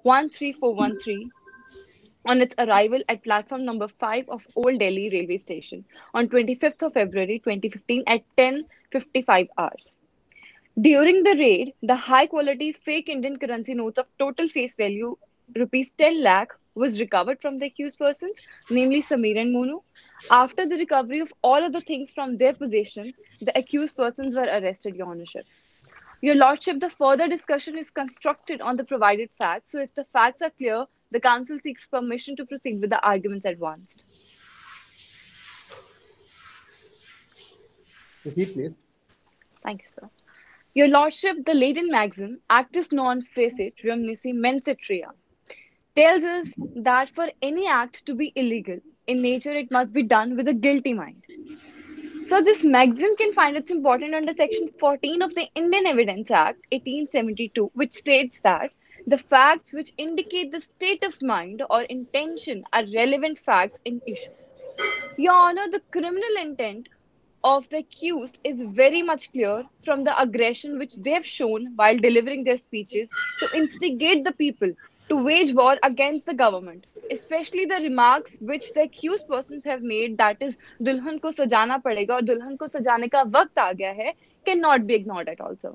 13413 on its arrival at platform number 5 of Old Delhi railway station on 25th of February 2015 at 10:55 hours. During the raid, the high-quality fake Indian currency notes of total face value rupees 10 lakh was recovered from the accused persons, namely Sameer and Monu. After the recovery of all of the things from their possession, the accused persons were arrested, Your Honourship. Your Lordship, the further discussion is constructed on the provided facts, so if the facts are clear, the Council seeks permission to proceed with the arguments advanced. Proceed, please. Thank you, sir. Your Lordship, the Latin maxim, actus non facit rem nisi mensit rea, tells us that for any act to be illegal, in nature it must be done with a guilty mind. So this maxim can find its importance under Section 14 of the Indian Evidence Act 1872, which states that the facts which indicate the state of mind or intention are relevant facts in issue. Your Honor, the criminal intent of the accused is very much clear from the aggression which they have shown while delivering their speeches to instigate the people to wage war against the government, especially the remarks which the accused persons have made, that is दुल्हन को सजाना पड़ेगा और दुल्हन को सजाने का वक्त आ गया है, cannot be ignored at all, sir.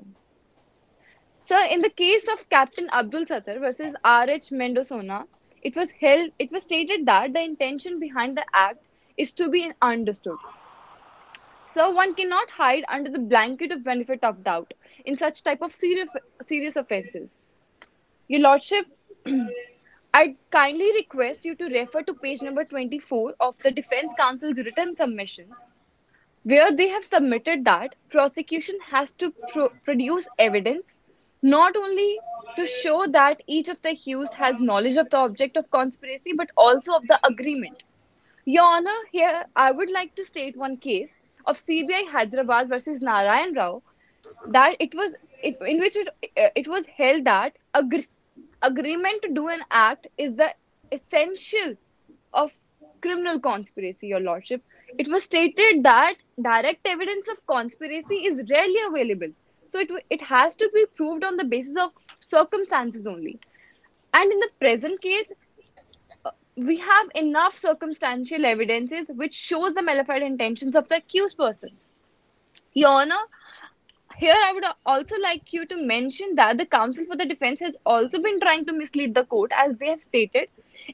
Sir, in the case of Captain Abdul Sattar versus R.H. Mendelssohn, it was stated that the intention behind the act is to be understood. So one cannot hide under the blanket of benefit of doubt in such type of serious offences. Your Lordship, I kindly request you to refer to page number 24 of the Defence Counsel's written submissions, where they have submitted that prosecution has to produce evidence not only to show that each of the accused has knowledge of the object of conspiracy, but also of the agreement. Your Honor, here I would like to state one case of CBI Hyderabad versus Narayan Rao, that in which it was held that agreement to do an act is the essential of criminal conspiracy, Your Lordship. It was stated that direct evidence of conspiracy is rarely available. So it has to be proved on the basis of circumstances only. And in the present case, we have enough circumstantial evidences which shows the malified intentions of the accused persons. Your Honor, here I would also like you to mention that the counsel for the defense has also been trying to mislead the court, as they have stated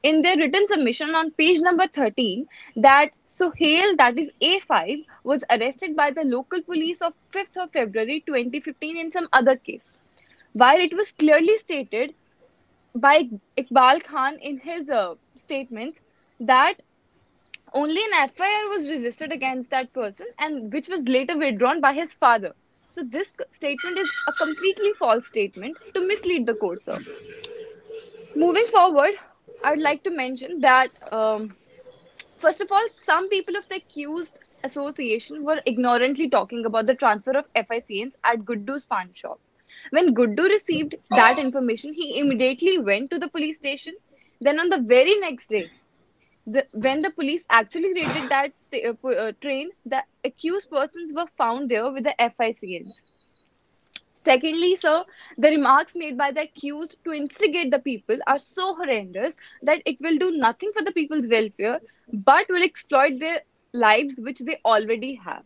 in their written submission on page number 13 that Sohail, that is A5, was arrested by the local police of 5th of February 2015 in some other case. While it was clearly stated by Iqbal Khan in his statements that only an FIR was registered against that person, and which was later withdrawn by his father. So this statement is a completely false statement to mislead the court, sir. Moving forward, I would like to mention that first of all, some people of the accused association were ignorantly talking about the transfer of FICNs at Guddu's pawn shop. When Guddu received that information, he immediately went to the police station. Then on the very next day, when the police actually raided that train, the accused persons were found there with the FICNs. Secondly, sir, the remarks made by the accused to instigate the people are so horrendous that it will do nothing for the people's welfare, but will exploit their lives, which they already have.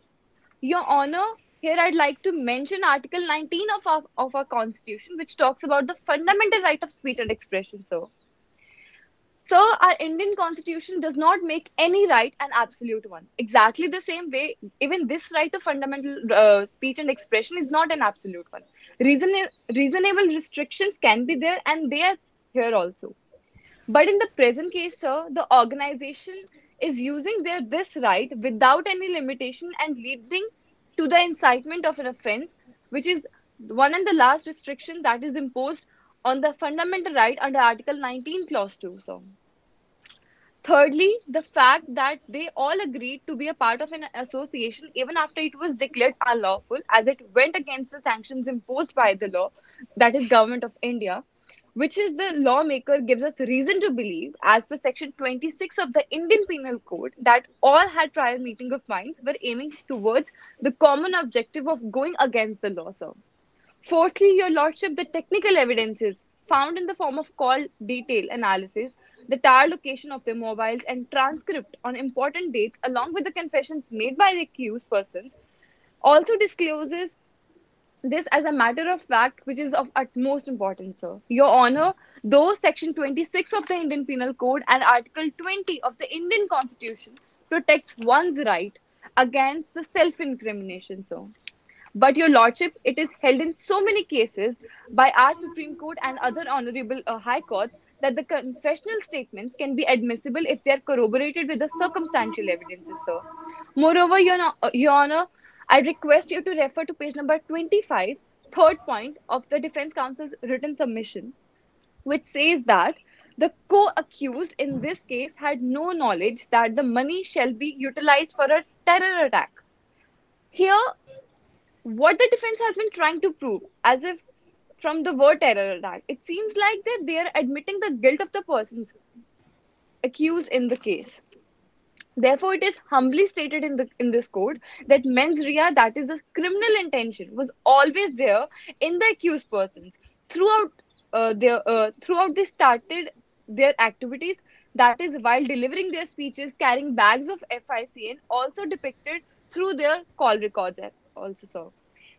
Your Honor, here I'd like to mention Article 19 of our Constitution, which talks about the fundamental right of speech and expression, sir. So, our Indian Constitution does not make any right an absolute one. Exactly the same way, even this right of fundamental speech and expression is not an absolute one. Reasonable restrictions can be there, and they are here also. But in the present case, sir, the organization is using this right without any limitation and leading to the incitement of an offense, which is one and the last restriction that is imposed on the fundamental right under Article 19, Clause 2, sir. Thirdly, the fact that they all agreed to be a part of an association even after it was declared unlawful, as it went against the sanctions imposed by the law, that is Government of India, which is the lawmaker gives us reason to believe, as per Section 26 of the Indian Penal Code, that all had prior meeting of minds were aiming towards the common objective of going against the law, sir. Fourthly, Your Lordship, the technical evidences found in the form of call detail analysis, the tire location of their mobiles, and transcript on important dates, along with the confessions made by the accused persons, also discloses this as a matter of fact, which is of utmost importance, sir. Your Honor, though Section 26 of the Indian Penal Code and Article 20 of the Indian Constitution protects one's right against the self incrimination, sir. But, Your Lordship, it is held in so many cases by our Supreme Court and other honorable high courts that the confessional statements can be admissible if they are corroborated with the circumstantial evidences, sir. Moreover, Your Honor, I request you to refer to page number 25, third point of the Defense Counsel's written submission, which says that the co-accused in this case had no knowledge that the money shall be utilized for a terror attack. Here, what the defense has been trying to prove, as if from the word terror attack, it seems like that they are admitting the guilt of the persons accused in the case. Therefore, it is humbly stated in this code that mens rea, that is the criminal intention, was always there in the accused persons throughout throughout they started their activities. That is, while delivering their speeches, carrying bags of FICN, also depicted through their call records also, sir.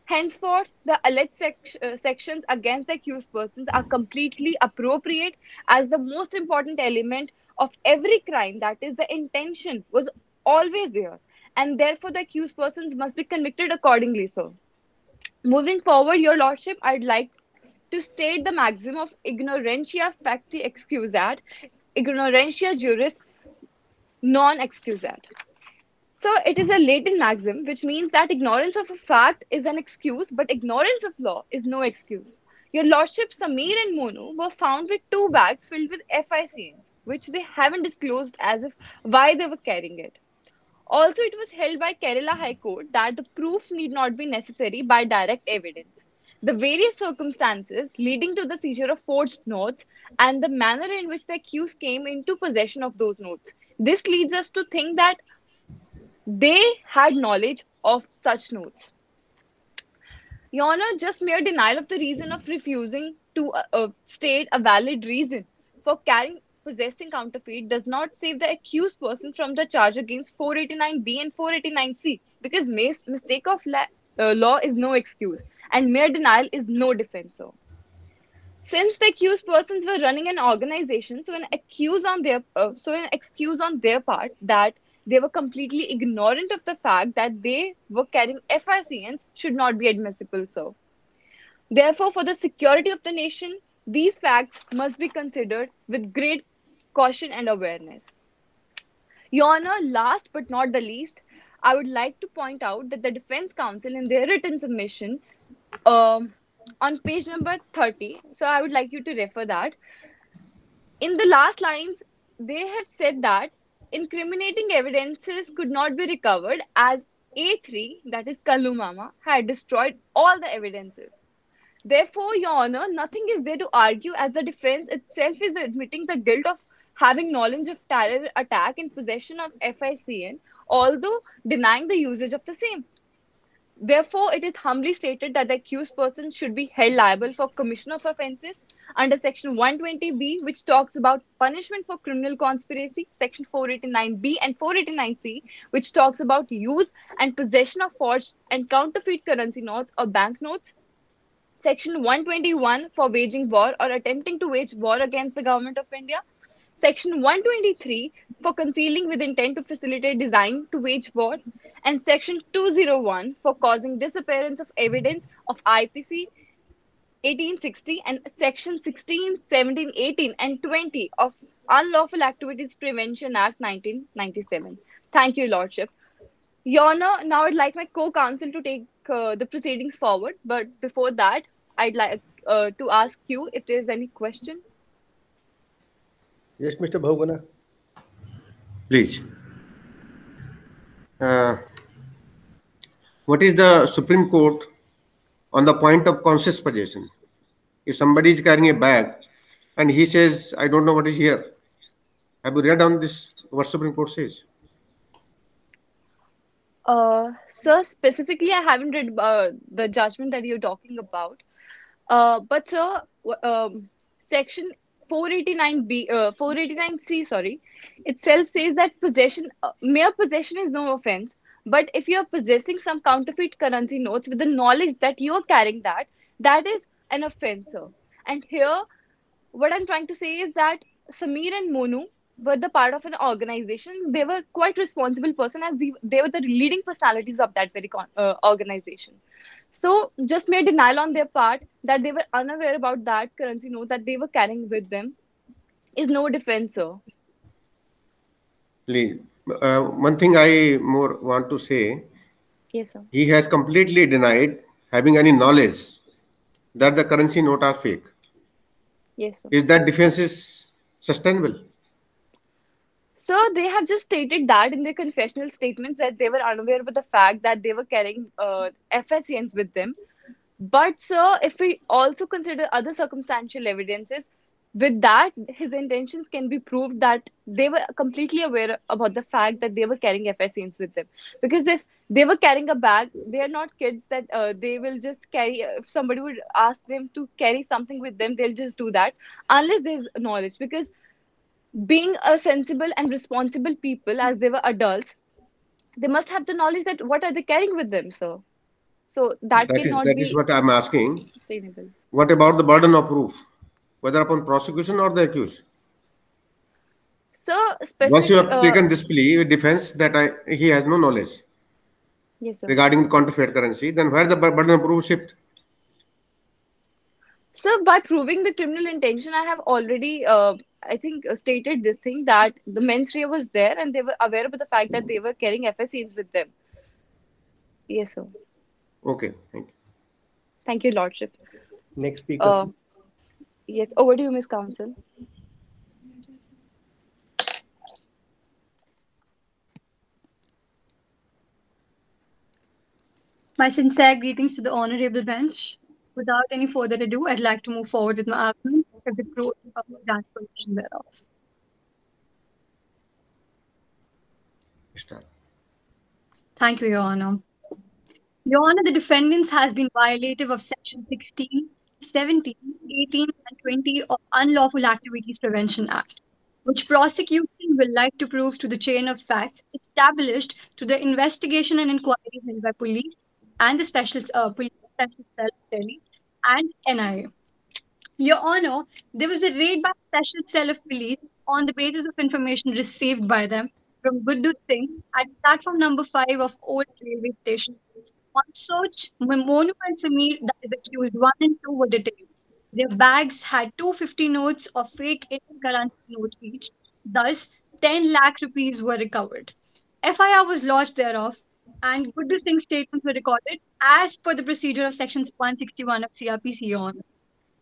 Henceforth, the alleged sections against the accused persons are completely appropriate, as the most important element of every crime, that is, the intention, was always there, and therefore the accused persons must be convicted accordingly, sir. Moving forward, Your Lordship, I'd like to state the maxim of ignorantia facti excusat, ignorantia juris non excusat. So it is a Latin maxim, which means that ignorance of a fact is an excuse, but ignorance of law is no excuse. Your Lordship, Samir and Monu were found with 2 bags filled with FICNs, which they haven't disclosed as if why they were carrying it. Also, it was held by Kerala High Court that the proof need not be necessary by direct evidence. The various circumstances leading to the seizure of forged notes and the manner in which the accused came into possession of those notes. This leads us to think that they had knowledge of such notes. Your Honor, just mere denial of the reason of refusing to state a valid reason for possessing counterfeit does not save the accused person from the charge against 489B and 489C, because mistake of law is no excuse and mere denial is no defense. Since the accused persons were running an organization, so an excuse on their part that they were completely ignorant of the fact that they were carrying FICNs should not be admissible, sir. Therefore, for the security of the nation, these facts must be considered with great caution and awareness. Your Honor, last but not the least, I would like to point out that the Defense Counsel in their written submission on page number 30, so I would like you to refer that. In the last lines, they have said that incriminating evidences could not be recovered as A3, that is Kallu Mama, had destroyed all the evidences. Therefore, Your Honor, nothing is there to argue, as the defense itself is admitting the guilt of having knowledge of terror attack in possession of FICN, although denying the usage of the same. Therefore, it is humbly stated that the accused person should be held liable for commission of offences under Section 120B, which talks about punishment for criminal conspiracy, Section 489B and 489C, which talks about use and possession of forged and counterfeit currency notes or banknotes, Section 121 for waging war or attempting to wage war against the government of India, Section 123 for concealing with intent to facilitate design to wage war, and Section 201 for causing disappearance of evidence of IPC 1860, and Section 16, 17, 18, and 20 of Unlawful Activities Prevention Act 1997. Thank you, Lordship. Your Honor, now I'd like my co-counsel to take the proceedings forward, but before that, I'd like to ask you if there's any question. Yes, Mr. Bhogana. Please. What is the Supreme Court on the point of conscious possession? If somebody is carrying a bag and he says, I don't know what is here, have you read on this, what Supreme Court says? Sir, specifically, I haven't read the judgment that you're talking about. But sir, Section 489B, 489C, sorry, itself says that mere possession is no offense. But if you're possessing some counterfeit currency notes with the knowledge that you're carrying that, that is an offense, sir. And here, what I'm trying to say is that Samir and Monu were the part of an organization. They were quite responsible person as they were the leading personalities of that very organization. So just mere denial on their part that they were unaware about that currency note that they were carrying with them is no defense, sir. Please. One thing I more want to say, Yes, sir. he has completely denied having any knowledge that the currency note are fake. Yes, sir. Is that defense is sustainable? So they have just stated that in their confessional statements that they were unaware of the fact that they were carrying FSCNs with them. But sir, if we also consider other circumstantial evidences, with that, his intentions can be proved that they were completely aware about the fact that they were carrying FSCNs with them. Because if they were carrying a bag, they are not kids that they will just carry. If somebody would ask them to carry something with them, they'll just do that unless there's knowledge. Because being a sensible and responsible people, as they were adults, they must have the knowledge that what are they carrying with them, sir. So that cannot That is be what I'm asking. sustainable. What about the burden of proof, whether upon prosecution or the accused? So Once you specific, have taken this plea with defense that he has no knowledge yes, sir. regarding the counterfeit currency, then where the burden of proof shift? So by proving the criminal intention, I have already, I think, stated this thing that the mens rea was there and they were aware of the fact that they were carrying FSCs with them. Yes, sir. Okay, thank you. Thank you, Lordship. Next speaker. Uh, yes, over to you, Miss Counsel. My sincere greetings to the honorable bench. Without any further ado, I'd like to move forward with my argument if the court grants permission thereof. Start. Thank you, Your Honor. Your Honor, the defendants has been violative of Section 16, 17, 18, and 20 of Unlawful Activities Prevention Act, which prosecution will like to prove to the chain of facts established to the investigation and inquiry held by police and the police special cell Delhi and NIA. Your Honor, there was a raid by the special cell of police on the basis of information received by them from Guddu Singh at platform number 5 of Old Railway Station. On search, Monu and Sameer, that is accused 1 and 2, were detained. Their bags had 250 notes of fake Indian currency notes each. Thus, 10 lakh rupees were recovered. FIR was lodged thereof, and Guddu Singh's statements were recorded as per the procedure of Section 161 of CRPC, Your Honor.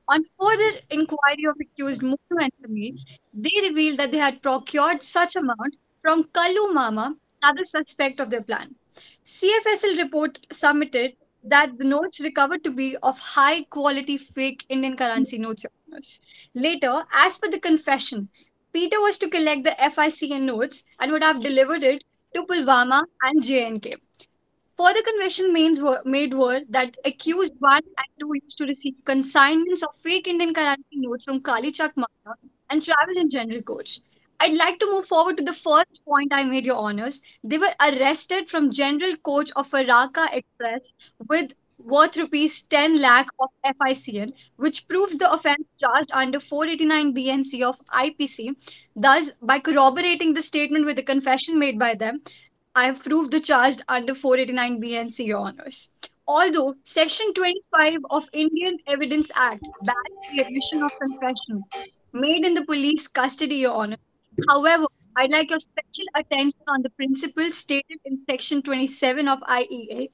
On further inquiry of accused Monu and Sameer, they revealed that they had procured such amount from Kallu Mama, another suspect of their plan. CFSL report submitted that the notes recovered to be of high quality fake Indian currency notes. Later, as per the confession, Peter was to collect the FICN notes and would have delivered it to Pulwama and JNK. Further confession made were that accused 1 and 2 used to receive consignments of fake Indian currency notes from Kalichak Mata and travel in general coach. I'd like to move forward to the first point I made, Your Honors. They were arrested from general coach of Faraka Express with worth rupees 10 lakh of FICN, which proves the offence charged under 489 BNC of IPC. Thus, by corroborating the statement with the confession made by them, I have proved the charge under 489 BNC, Your Honors. Although Section 25 of Indian Evidence Act bans the admission of confession made in the police custody, Your Honor, however, I'd like your special attention on the principles stated in Section 27 of IEA,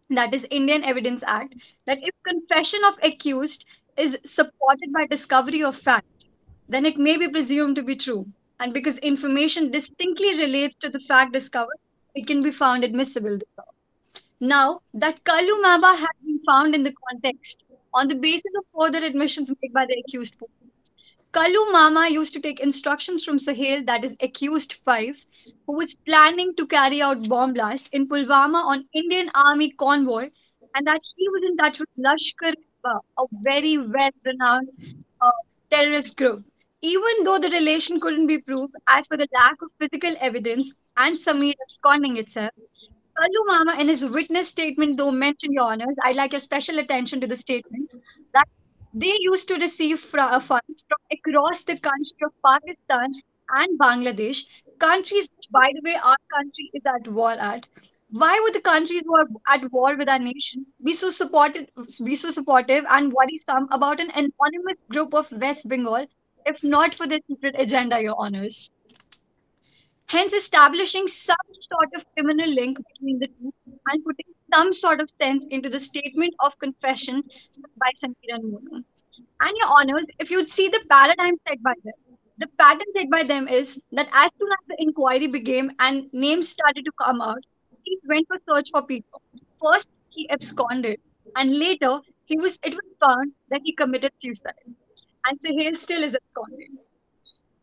that is Indian Evidence Act, that if confession of accused is supported by discovery of fact, then it may be presumed to be true. And because information distinctly relates to the fact discovered, it can be found admissible. Now, that Kallu Maba has been found in the context on the basis of further admissions made by the accused. Kallu Mama used to take instructions from Sahel, that is accused 5, who was planning to carry out bomb blast in Pulwama on Indian Army convoy, and that he was in touch with Lashkar, a very well-renowned terrorist group. Even though the relation couldn't be proved as per the lack of physical evidence and Samir absconding itself, Kallu Mama in his witness statement, though mentioned, Your Honors, I'd like your special attention to the statement that they used to receive funds from across the country of Pakistan and Bangladesh, countries which, by the way, our country is at war at. Why would the countries who are at war with our nation be so supportive and worrisome about an anonymous group of West Bengal, if not for their secret agenda, Your Honors? Hence, establishing some sort of criminal link between the two and putting some sort of sense into the statement of confession by Sankira and Monu. And Your Honors, if you'd see the paradigm set by them, the pattern set by them is that as soon as the inquiry began and names started to come out, he went for search for people. First, he absconded, and later, it was found that he committed suicide. And Sahel still is absconded.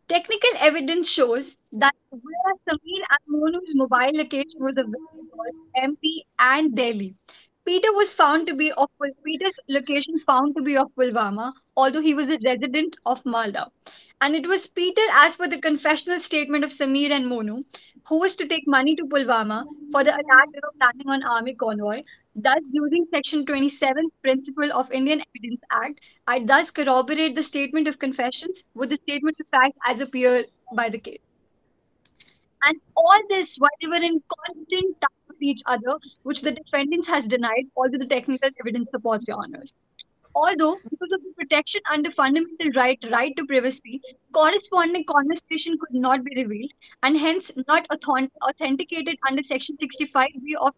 Technical evidence shows that whereas Sameer and Monu's mobile location was available in MP and Delhi, Peter's location found to be of Pulwama, although he was a resident of Malda. And it was Peter, as per the confessional statement of Sameer and Monu, who was to take money to Pulwama for the attack they were planning on army convoy. Thus, using Section 27th principle of Indian Evidence Act, I thus corroborate the statement of confessions with the statement of fact as appear by the case. And all this while they were in constant touch with each other, which the defendants has denied, although the technical evidence supports, Your Honors. Although, because of the protection under fundamental right to privacy, corresponding conversation could not be revealed and hence not authenticated under Section 65B of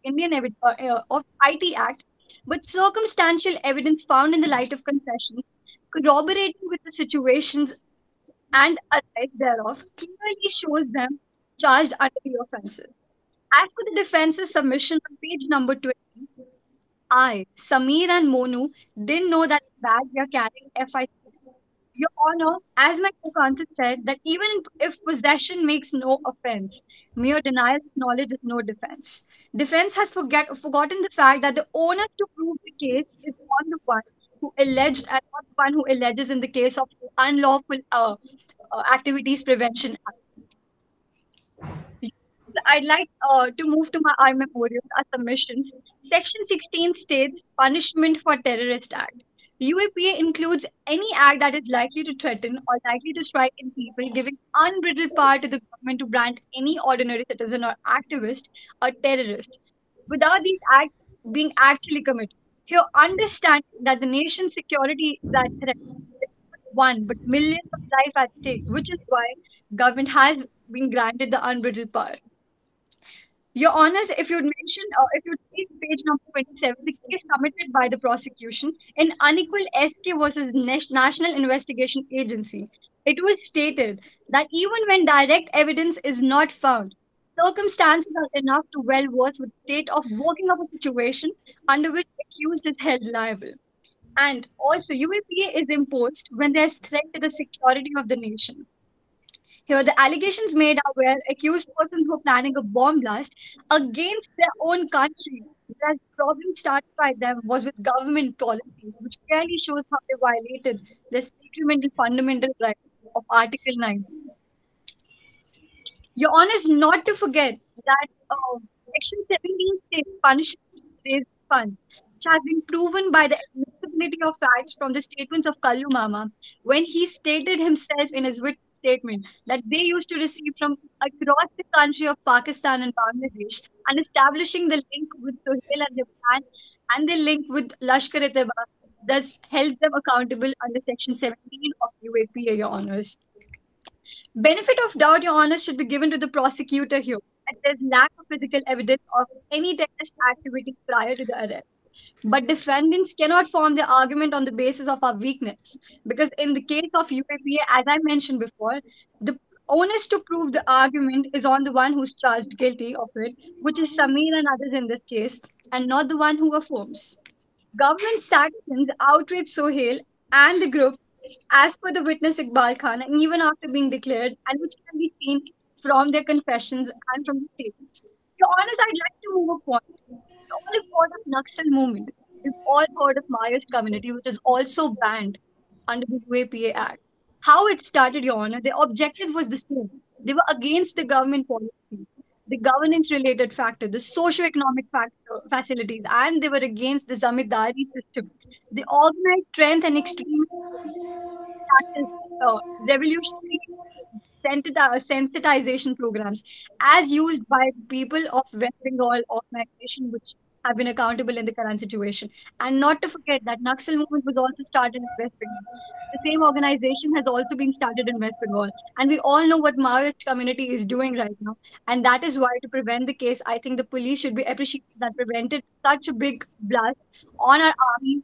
of IT Act, but circumstantial evidence found in the light of confessions, corroborating with the situations and alike thereof, clearly shows them charged under the offences. As per the defense's submission on page number 20, I, Sameer and Monu didn't know that bag we are carrying FIC. Your Honor, as my co-counsel said, that even if possession makes no offense, mere denial of knowledge is no defense. Defense has forgotten the fact that the onus to prove the case is on the one who alleged and not the one who alleges in the case of unlawful activities prevention act. I'd like to move to our memorials, our submissions. Section 16 states punishment for terrorist act. UAPA includes any act that is likely to threaten or likely to strike in people, giving unbridled power to the government to brand any ordinary citizen or activist a terrorist, without these acts being actually committed. Here, understand that the nation's security is at threat, one, but millions of lives at stake, which is why government has been granted the unbridled power. Your Honors, if you'd mention, if you'd see page number 27, the case submitted by the prosecution in unequal SK versus National Investigation Agency, it was stated that even when direct evidence is not found, circumstances are enough to well versed with the state of working of a situation under which accused is held liable. And also, UAPA is imposed when there's threat to the security of the nation. Here, the allegations made are where accused persons were planning a bomb blast against their own country, whereas the problem started by them was with government policy, which clearly shows how they violated the sacramental fundamental right of Article 9. Your Honors, not to forget that Section 17 states punishment raised funds, which has been proven by the admissibility of facts from the statements of Kallu Mama when he stated himself in his witness statement that they used to receive from across the country of Pakistan and Bangladesh, and establishing the link with Sohail and Japan and the link with Lashkar-e-Taiba thus held them accountable under Section 17 of UAPA, Your Honors. Benefit of doubt, Your Honors, should be given to the prosecutor here, and there's lack of physical evidence of any terrorist activity prior to the arrest. But defendants cannot form their argument on the basis of our weakness, because in the case of UAPA, as I mentioned before, the onus to prove the argument is on the one who's charged guilty of it, which is Sameer and others in this case, and not the one who affirms. Government sanctions outrage Sohail and the group as per the witness Iqbal Khan, and even after being declared, and which can be seen from their confessions and from the statements. Your Honors, I'd like to move a point. All have heard of Naxal movement. We've all heard of Mayur's community, which is also banned under the UAPA Act. How it started, Your Honor, their objective was the same. They were against the government policy, the governance-related factor, the socio-economic factor, facilities, and they were against the zamindari system. The organized strength and extreme practice, revolutionary sensitization programs as used by people of West Bengal organization which have been accountable in the current situation. And not to forget that Naxal movement was also started in West Bengal. The same organization has also been started in West Bengal. And we all know what Maoist community is doing right now. And that is why to prevent the case, I think the police should be appreciated that prevented such a big blast on our army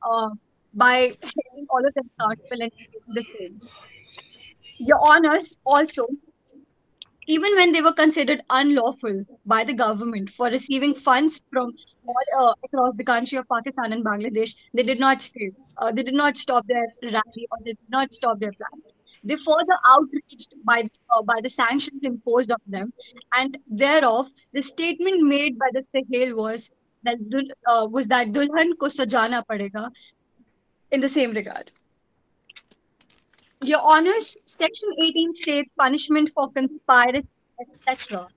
uh, by having all of them accountable and taking the same. Your Honors, also, even when they were considered unlawful by the government for receiving funds from all across the country of Pakistan and Bangladesh, they did not stay. They did not stop their rally or they did not stop their plan. They further outraged by the sanctions imposed on them, and thereof, the statement made by the Sahel was that Dulhan ko sajana padega in the same regard. Your Honors, Section 18 states punishment for conspiracy, etc.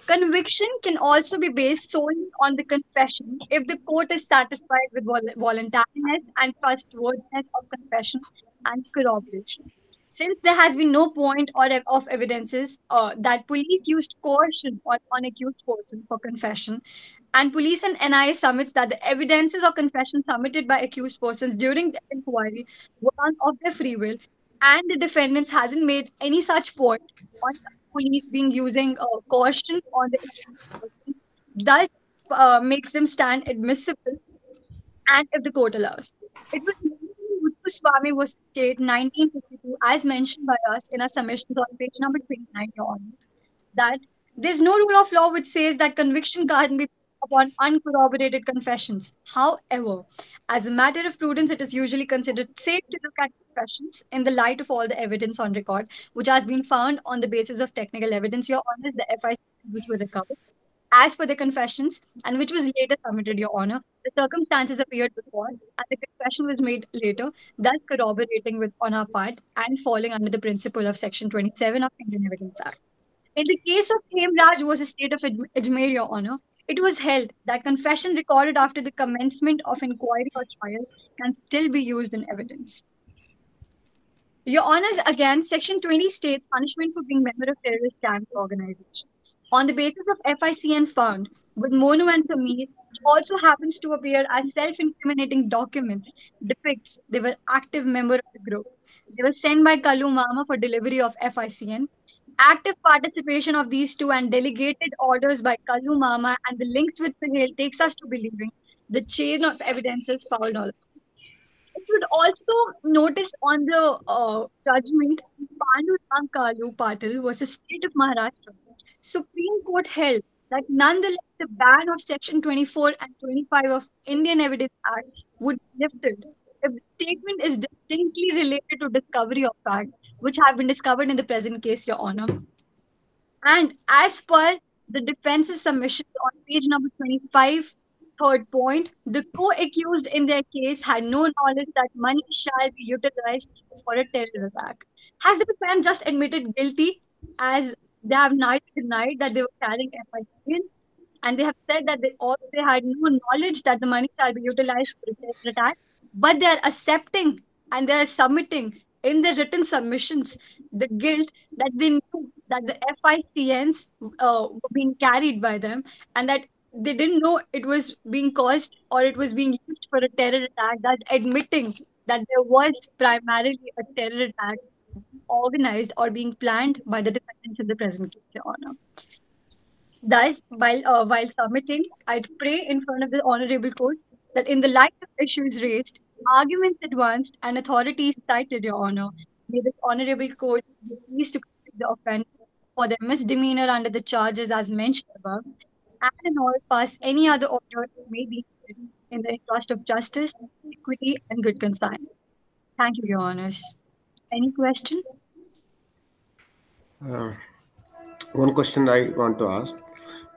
Conviction can also be based solely on the confession if the court is satisfied with voluntariness and trustworthiness of confession and corroboration. Since there has been no point of evidences that police used coercion on accused person for confession, and police and NIA submits that the evidences or confession submitted by accused persons during the inquiry were of their free will, and the defendants hasn't made any such point on police being using caution on the person, thus makes them stand admissible and if the court allows. It was Muthu Swami was state 1952 as mentioned by us in our submissions on page number 29, Your Honor, that there's no rule of law which says that conviction can't be upon uncorroborated confessions. However, as a matter of prudence, it is usually considered safe to look at confessions in the light of all the evidence on record, which has been found on the basis of technical evidence, Your Honor, the FIC which were recovered. As per the confessions, and which was later submitted, Your Honor, the circumstances appeared before, and the confession was made later, thus corroborating with on our part and falling under the principle of Section 27 of Indian Evidence Act. In the case of Hemraj versus State of Ajmer, Your Honor, it was held that confession recorded after the commencement of inquiry or trial can still be used in evidence. Your Honors, again, Section 20 states punishment for being member of terrorist gang organization. On the basis of FICN found, with Monu and Samir, which also happens to appear as self-incriminating documents, depicts they were active member of the group. They were sent by Kalu Mama for delivery of FICN. Active participation of these two and delegated orders by Kalu Mama and the links with Sahel takes us to believing the chain of evidences found all. It should also notice on the judgment Pandu Ram Kalu Patil versus State of Maharashtra. Supreme Court held that nonetheless the ban of Section 24 and 25 of Indian Evidence Act would be lifted if the statement is distinctly related to discovery of facts which have been discovered in the present case, Your Honor. And as per the defense's submissions on page number 25, third point, the co-accused in their case had no knowledge that money shall be utilized for a terror attack. Has the defense just admitted guilty as they have neither denied that they were carrying FICN, and they have said that they had no knowledge that the money shall be utilized for a terror attack, but they are accepting and they are submitting in their written submissions the guilt that they knew that the FICNs were being carried by them and that they didn't know it was being caused or it was being used for a terror attack, that admitting that there was primarily a terror attack organized or being planned by the defendants in the present case, Your Honor. Thus, while submitting, I'd pray in front of the Honorable Court that in the light of issues raised, arguments advanced, and authorities cited, Your Honor, may this Honorable Court be pleased to convict the offender for their misdemeanor under the charges as mentioned above, and in all pass any other order that may be in the interest of justice, equity, and good conscience. Thank you, Your Honors. Any question? One question I want to ask.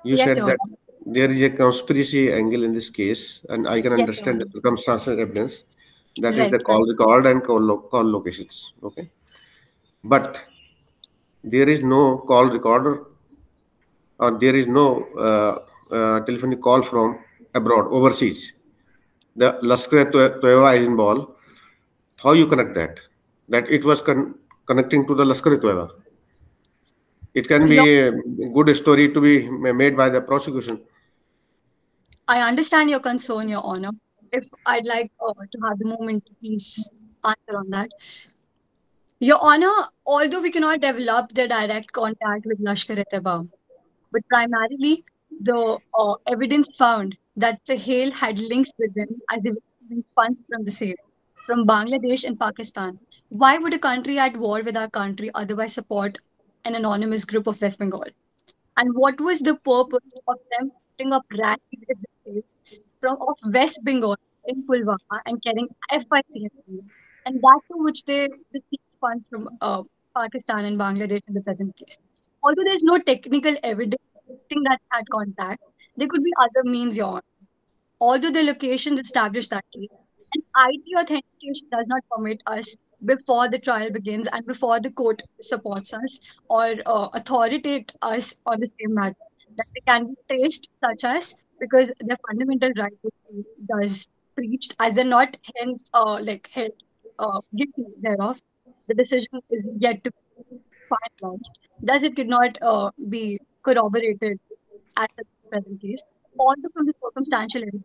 You Yes, said Your that Honor. there is a conspiracy angle in this case, and I can Yes, Your understand the Honor. circumstantial evidence. That is Right, the call right. record and call locations. Okay. but there is no call recorder, or there is no telephonic call from abroad, overseas. The Lashkar-e-Toiba is involved. How you connect that? That it was connecting to the Lashkar-e-Toiba. It can Your, be a good story to be made by the prosecution. I understand your concern, Your Honor. If I'd like to have the moment to please answer on that. Your Honor, although we cannot develop the direct contact with Lashkar-e-Taiba, but primarily the evidence found that Sahel had links with them as they were receiving funds from the same, from Bangladesh and Pakistan. Why would a country at war with our country otherwise support an anonymous group of West Bengal? And what was the purpose of them putting up rallies at the state from of West Bengal in Pulwama and carrying FIC, and that to which they received funds from Pakistan and Bangladesh in the present case? Although there is no technical evidence suggesting that had contact, there could be other means, Your Honor. Although the locations establish that case, an IT authentication does not permit us before the trial begins and before the court supports us or authoritate us on the same matter that they can be traced, such as because their fundamental right does preached as they're not hence like held guilty thereof. The decision is yet to be finalized. Thus, it could not be corroborated as the present case. Although from the circumstantial evidence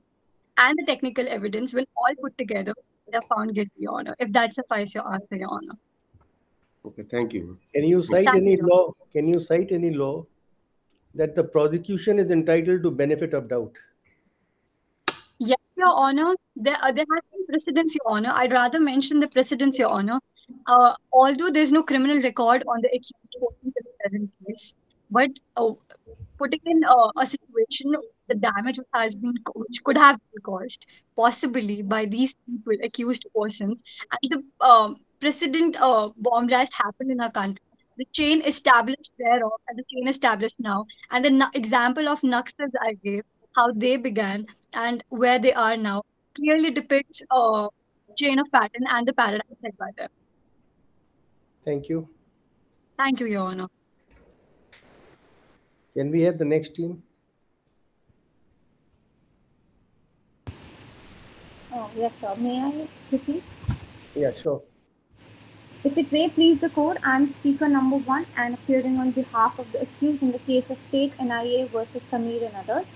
and the technical evidence, when all put together, they are found guilty, Your Honor. If that suffices your answer, Your Honor. Okay, thank you. Can you cite Thank any you. law? Can you cite any law that the prosecution is entitled to benefit of doubt? Yes, Your Honor. There has been precedence, Your Honor. I'd rather mention the precedence, Your Honor. Although there's no criminal record on the accused person in the present case, but putting in a situation, the damage which could have been caused possibly by these people, accused persons, and the precedent bomb blast happened in our country. The chain established thereof and the chain established now, and the example of Naxals I gave, how they began and where they are now, clearly depicts a chain of pattern and the paradigm set by them. Thank you. Thank you, Your Honor. Can we have the next team? Oh, yes, sir. May I proceed? Yeah, sure. If it may please the court, I am speaker number 1 and appearing on behalf of the accused in the case of State NIA versus Sameer and others.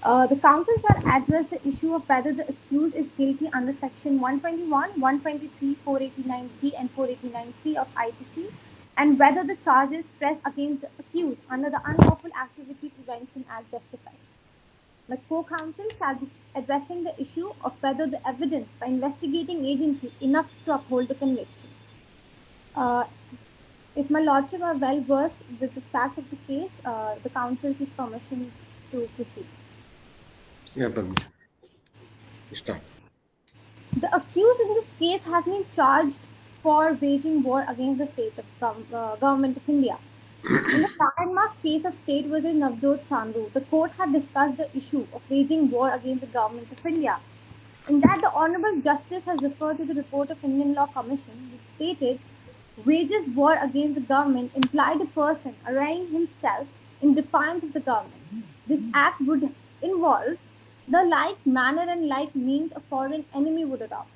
The counsel shall address the issue of whether the accused is guilty under section 121, 123, 489B and 489C of IPC, and whether the charges pressed against the accused under the Unlawful Activity Prevention Act justified. My co-counsel shall be addressing the issue of whether the evidence by investigating agency enough to uphold the conviction. If my lordship are well versed with the facts of the case, the counsel seeks permission to proceed. Yeah, permission. Start. The accused in this case has been charged for waging war against the state of government of India. In the landmark case of State versus Navjot Sandhu, the court had discussed the issue of waging war against the government of India. In that, the Honorable Justice has referred to the report of Indian Law Commission, which stated, wages war against the government implied a person arraying himself in defiance of the government. This act would involve the like manner and like means a foreign enemy would adopt.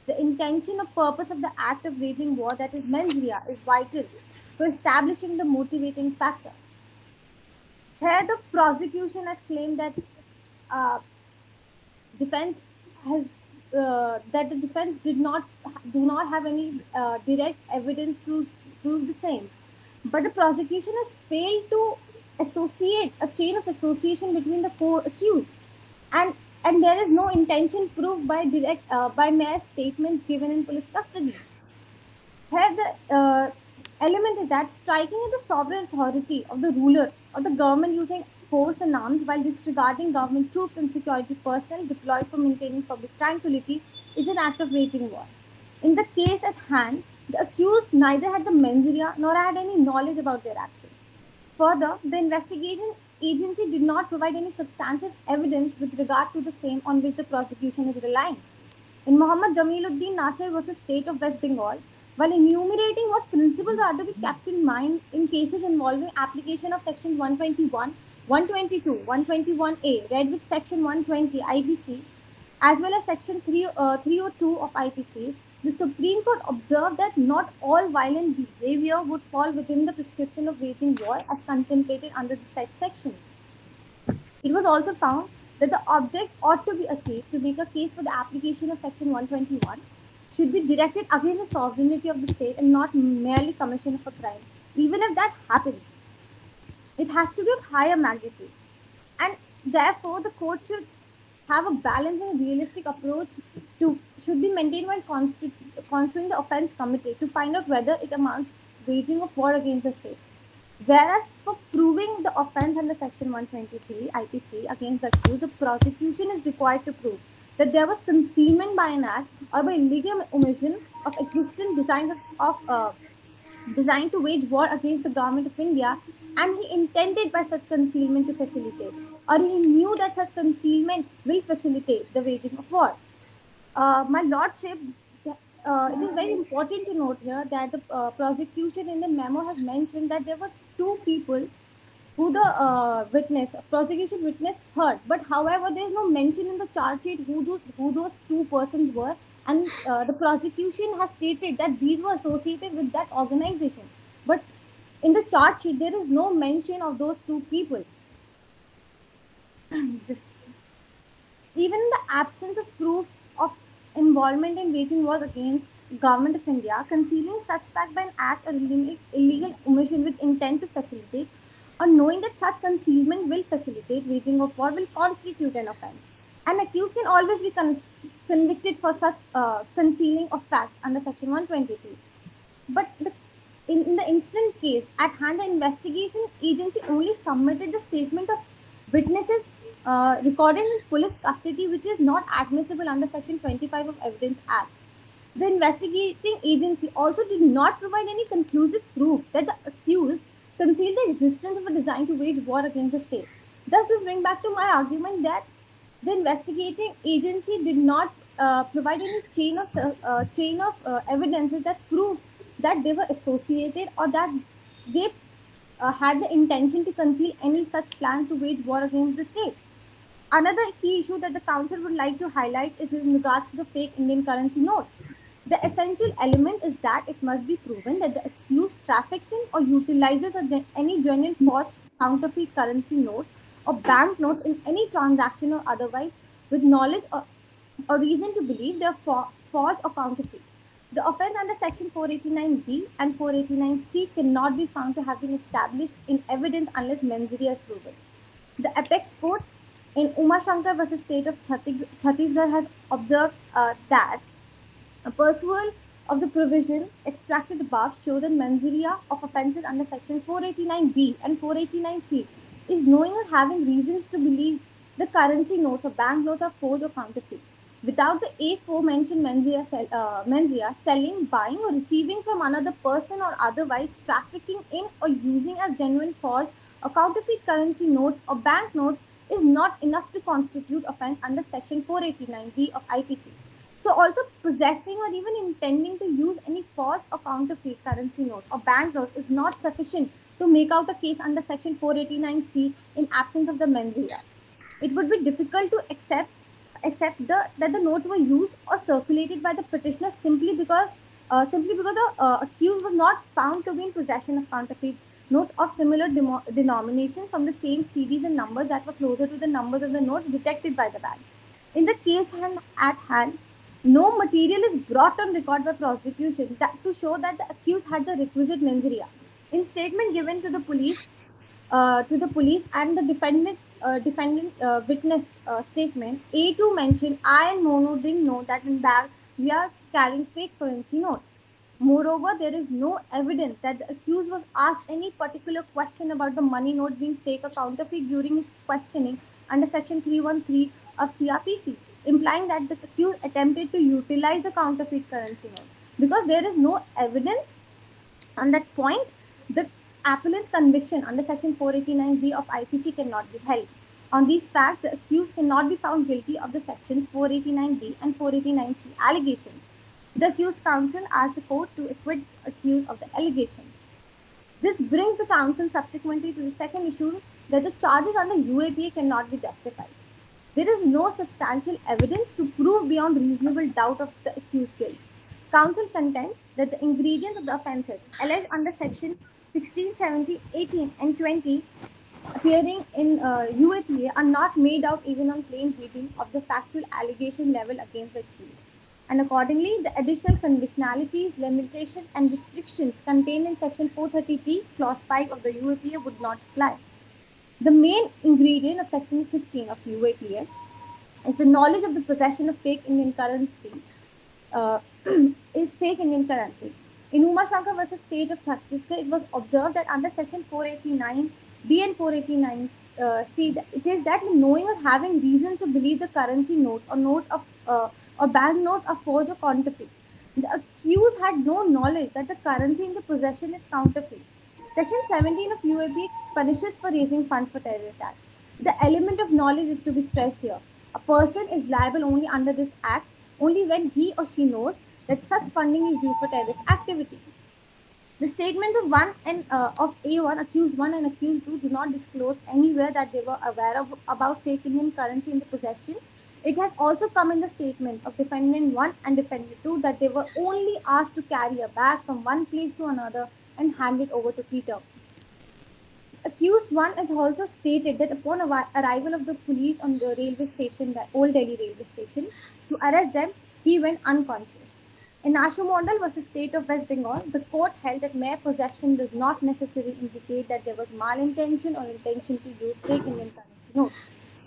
The intention or purpose of the act of waging war, that is mens rea, is vital for establishing the motivating factor. Here, the prosecution has claimed that defense has that the defense do not have any direct evidence to prove the same, but the prosecution has failed to associate a chain of association between the co-accused, and there is no intention proved by by mere statements given in police custody. Here, the element is that striking at the sovereign authority of the ruler or the government using force and arms while disregarding government troops and security personnel deployed for maintaining public tranquility is an act of waging war. In the case at hand, the accused neither had the mens rea nor had any knowledge about their actions. Further, the investigation agency did not provide any substantive evidence with regard to the same on which the prosecution is relying. In Muhammad Jamiluddin Nasir versus State of West Bengal, while enumerating what principles are to be kept in mind in cases involving application of Section 121, 122, 121A, read with Section 120 IPC, as well as Section 302 of IPC, the Supreme Court observed that not all violent behavior would fall within the prescription of waging war as contemplated under the said sections. It was also found that the object ought to be achieved to make a case for the application of Section 121 should be directed against the sovereignty of the state and not merely commission of a crime. Even if that happens, it has to be of higher magnitude. And therefore, the court should have a balanced and realistic approach should be maintained while construing the offense committed to find out whether it amounts to waging of war against the state. Whereas for proving the offense under Section 123 IPC against the accused, the prosecution is required to prove that there was concealment by an act or by illegal omission of existing designed to wage war against the government of India, and he intended by such concealment to facilitate, or he knew that such concealment will facilitate the waging of war. My lordship, it is very important to note here that the prosecution in the memo has mentioned that there were two people who the prosecution witness heard, but however there is no mention in the charge sheet who those two persons were, and the prosecution has stated that these were associated with that organization, but in the charge sheet there is no mention of those two people. Even in the absence of proof of involvement in waging war against government of India, concealing such fact by an act or illegal omission with intent to facilitate, or knowing that such concealment will facilitate waging of war will constitute an offence. An accused can always be convicted for such concealing of fact under Section 123. But in the incident case at hand, the investigation agency only submitted the statement of witnesses recorded in police custody, which is not admissible under Section 25 of Evidence Act. The investigating agency also did not provide any conclusive proof that the accused concealed the existence of a design to wage war against the state. Thus, this brings back to my argument that the investigating agency did not provide any chain of evidences that prove that they were associated or that they had the intention to conceal any such plan to wage war against the state. Another key issue that the council would like to highlight is in regards to the fake Indian currency notes. The essential element is that it must be proven that the accused traffics in or utilizes any genuine forged counterfeit currency note or banknotes in any transaction or otherwise with knowledge or reason to believe they are forged or counterfeit. The offence under Section 489B and 489C cannot be found to have been established in evidence unless mens rea is proven. The apex court in Uma Shankar versus State of Chhattisgarh has observed that a pursuit of the provision extracted above show that mens rea of offences under Section 489B and 489C is knowing or having reasons to believe the currency notes or banknotes are forged or counterfeit. Without the aforementioned mens rea, selling, buying, or receiving from another person or otherwise trafficking in or using as genuine forged or counterfeit currency notes or banknotes is not enough to constitute offence under Section 489B of IPC. So also possessing or even intending to use any forged or counterfeit currency notes or banknotes is not sufficient to make out a case under Section 489C in absence of the mens rea. It would be difficult to accept that the notes were used or circulated by the petitioner simply because the accused was not found to be in possession of counterfeit notes of similar denomination from the same series and numbers that were closer to the numbers of the notes detected by the bag. In the case at hand, no material is brought on record by prosecution to show that the accused had the requisite mens rea. In statement given to the police and the defendant witness statement, A2 mentioned, I and Mono didn't know that in bag we are carrying fake currency notes. Moreover, there is no evidence that the accused was asked any particular question about the money notes being fake or counterfeit during his questioning under Section 313 of CRPC, implying that the accused attempted to utilize the counterfeit currency note. Because there is no evidence on that point, the appellant's conviction under Section 489B of IPC cannot be held. On these facts, the accused cannot be found guilty of the Sections 489B and 489C allegations. The accused counsel asked the court to acquit the accused of the allegations. This brings the counsel subsequently to the second issue that the charges under UAPA cannot be justified. There is no substantial evidence to prove beyond reasonable doubt of the accused guilt. Counsel contends that the ingredients of the offences alleged under section 16, 17, 18, and 20 appearing in UAPA are not made out even on plain reading of the factual allegation level against the accused. And accordingly, the additional conditionalities, limitations, and restrictions contained in section 430T, clause 5 of the UAPA would not apply. The main ingredient of section 15 of UAPA is the knowledge of the possession of fake Indian currency. Is fake Indian currency. In Umashankar versus State of Chhattisgarh, it was observed that under section 489 B and 489 C, it is that knowing or having reason to believe the currency notes or banknotes are forged or counterfeit. The accused had no knowledge that the currency in the possession is counterfeit. Section 17 of UAP punishes for raising funds for terrorist act. The element of knowledge is to be stressed here. A person is liable only under this act only when he or she knows that such funding is used for terrorist activity. The statements of of A1, accused 1 and accused 2 do not disclose anywhere that they were aware of about fake Indian currency in the possession. It has also come in the statement of defendant 1 and defendant 2 that they were only asked to carry a bag from one place to another and hand it over to Peter. Accused 1 has also stated that upon arrival of the police on the railway station, the Old Delhi railway station, to arrest them, he went unconscious. In Ashu Mondal versus State of West Bengal, the court held that mere possession does not necessarily indicate that there was malintention or intention to use fake Indian currency notes.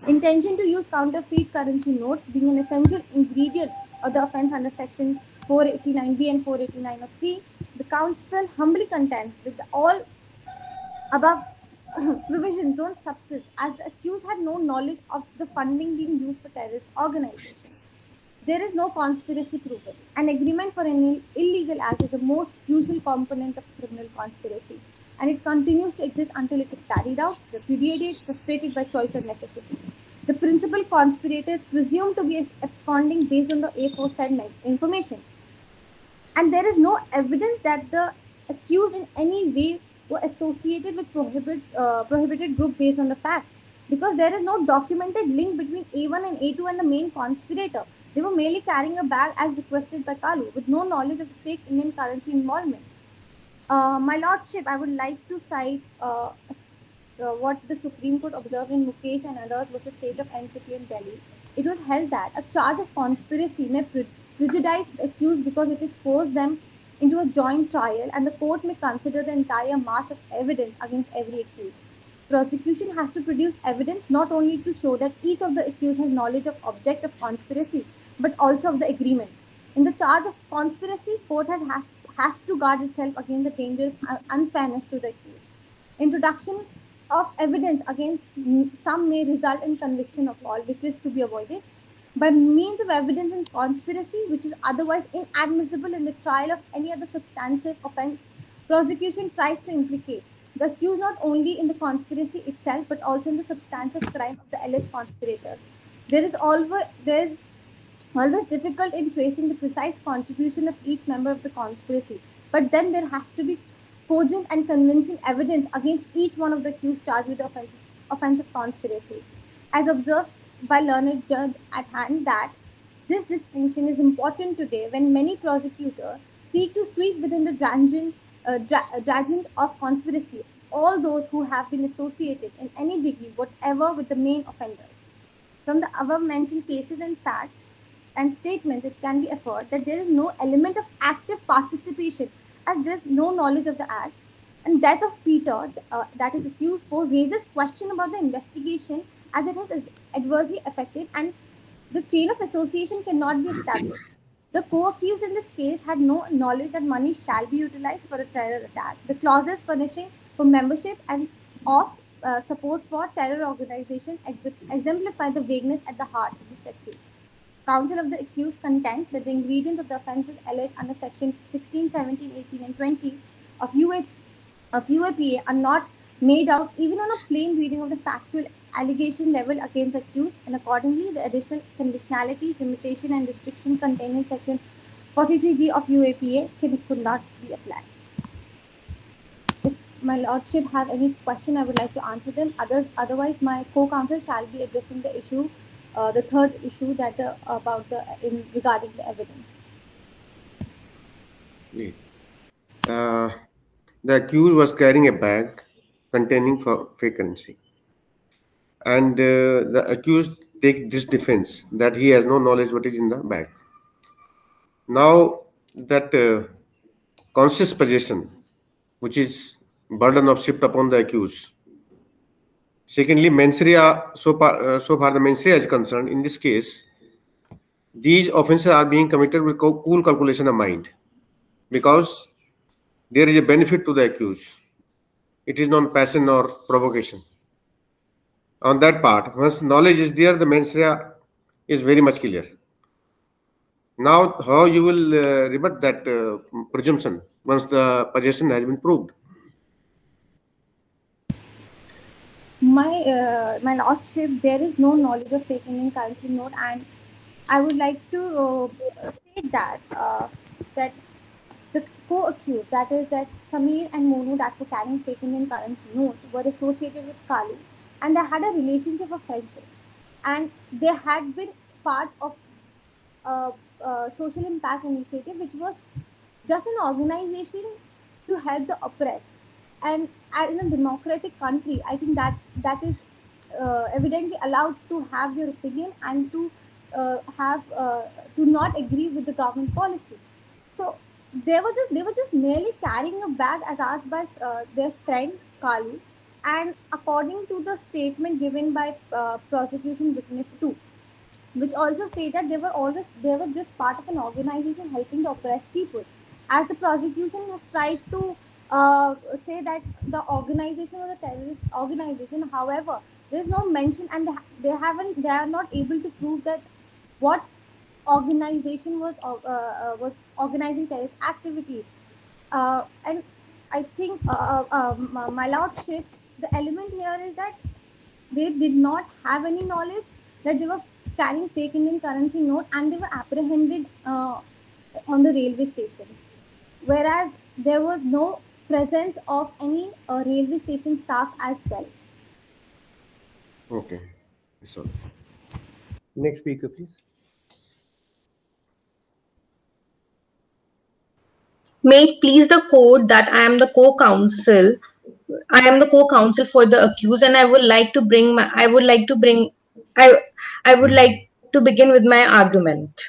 Intention to use counterfeit currency notes being an essential ingredient of the offence under section 489B and 489 of C, the counsel humbly contends that all above provisions don't subsist as the accused had no knowledge of the funding being used for terrorist organizations. There is no conspiracy proven. An agreement for an illegal act is the most crucial component of criminal conspiracy, and it continues to exist until it is carried out, repudiated, frustrated by choice or necessity. The principal conspirator is presumed to be absconding based on the aforesaid information, and there is no evidence that the accused in any way were associated with prohibited group based on the facts, because there is no documented link between A1 and A2 and the main conspirator. They were merely carrying a bag as requested by Kalu, with no knowledge of the fake Indian currency involvement. My Lordship, I would like to cite what the Supreme Court observed in Mukesh and others versus State of NCT in Delhi. It was held that a charge of conspiracy may prejudice the accused because it is forced them into a joint trial, and the court may consider the entire mass of evidence against every accused. Prosecution has to produce evidence not only to show that each of the accused has knowledge of object of conspiracy, but also of the agreement. In the charge of conspiracy, court has to guard itself against the danger of unfairness to the accused. Introduction of evidence against some may result in conviction of all, which is to be avoided. By means of evidence in conspiracy, which is otherwise inadmissible in the trial of any other substantive offense, prosecution tries to implicate the accused not only in the conspiracy itself, but also in the substantive crime of the alleged conspirators. There is always difficult in tracing the precise contribution of each member of the conspiracy, but then there has to be cogent and convincing evidence against each one of the accused charged with the offense of conspiracy. As observed by learned judge at hand, that this distinction is important today when many prosecutors seek to sweep within the dragnet of conspiracy all those who have been associated in any degree whatever with the main offenders. From the above mentioned cases and facts and statements, it can be inferred that there is no element of active participation, as there is no knowledge of the act. And death of Peter, that is accused for, raises question about the investigation, as it has adversely affected and the chain of association cannot be established. The co-accused in this case had no knowledge that money shall be utilized for a terror attack. The clauses punishing for membership and of support for terror organization exemplify the vagueness at the heart of the statute. Counsel of the accused contends that the ingredients of the offences alleged under section 16, 17, 18, and 20 of UAPA are not made out even on a plain reading of the factual allegation level against the accused, and accordingly the additional conditionalities, limitation, and restriction contained in section 43D of UAPA could not be applied. If my lordship have any question, I would like to answer them. Otherwise, my co-counsel shall be addressing the issue, the third issue that about regarding the evidence. The accused was carrying a bag containing fake currency, and the accused take this defense that he has no knowledge what is in the bag. Now that conscious possession, which is burden of shift upon the accused. Secondly, mens rea, so far the mens rea is concerned, in this case, these offenses are being committed with cool calculation of mind, because there is a benefit to the accused. It is not passion or provocation. On that part, once knowledge is there, the mens rea is very much clear. Now, how you will rebut that presumption once the possession has been proved? My lordship, there is no knowledge of fake Indian currency note, and I would like to state that that the co-accused, that is that Samir and Monu, that were carrying fake Indian currency note, were associated with Kalu, and they had a relationship of friendship, and they had been part of social impact initiative, which was just an organization to help the oppressed. And in a democratic country, I think that is evidently allowed to have your opinion and to not agree with the government policy. So they were just merely carrying a bag as asked by their friend Kalu, and according to the statement given by prosecution witness 2, which also stated they were just part of an organization helping the oppressed people. As the prosecution has tried to say that the organization was a terrorist organization, however, there is no mention, and they are not able to prove that what organization was organizing terrorist activities. And I think, my lordship, the element here is that they did not have any knowledge that they were carrying fake Indian currency note, and they were apprehended on the railway station, whereas there was no presence of any railway station staff as well. Okay. So, Next speaker, please. May it please the court that I am the co-counsel. I am the co-counsel for the accused, and I would like to begin with my argument.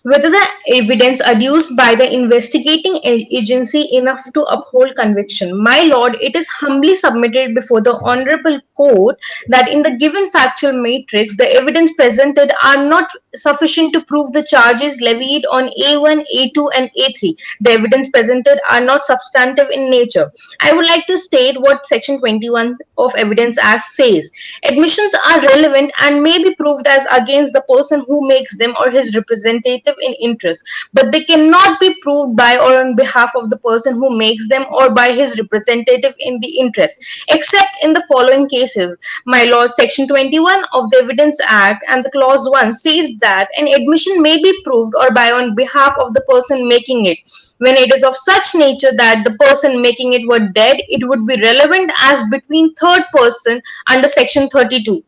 Whether the evidence adduced by the investigating agency enough to uphold conviction. My lord, it is humbly submitted before the honorable court that in the given factual matrix, the evidence presented are not sufficient to prove the charges levied on A1, A2, and A3. The evidence presented are not substantive in nature. I would like to state what Section 21 of Evidence Act says. Admissions are relevant and may be proved as against the person who makes them or his representative in interest, but they cannot be proved by or on behalf of the person who makes them or by his representative in the interest, except in the following cases. My lord, Section 21 of the Evidence Act and the Clause 1 states that an admission may be proved or by on behalf of the person making it. When it is of such nature that the person making it were dead, it would be relevant as between third person under Section 32.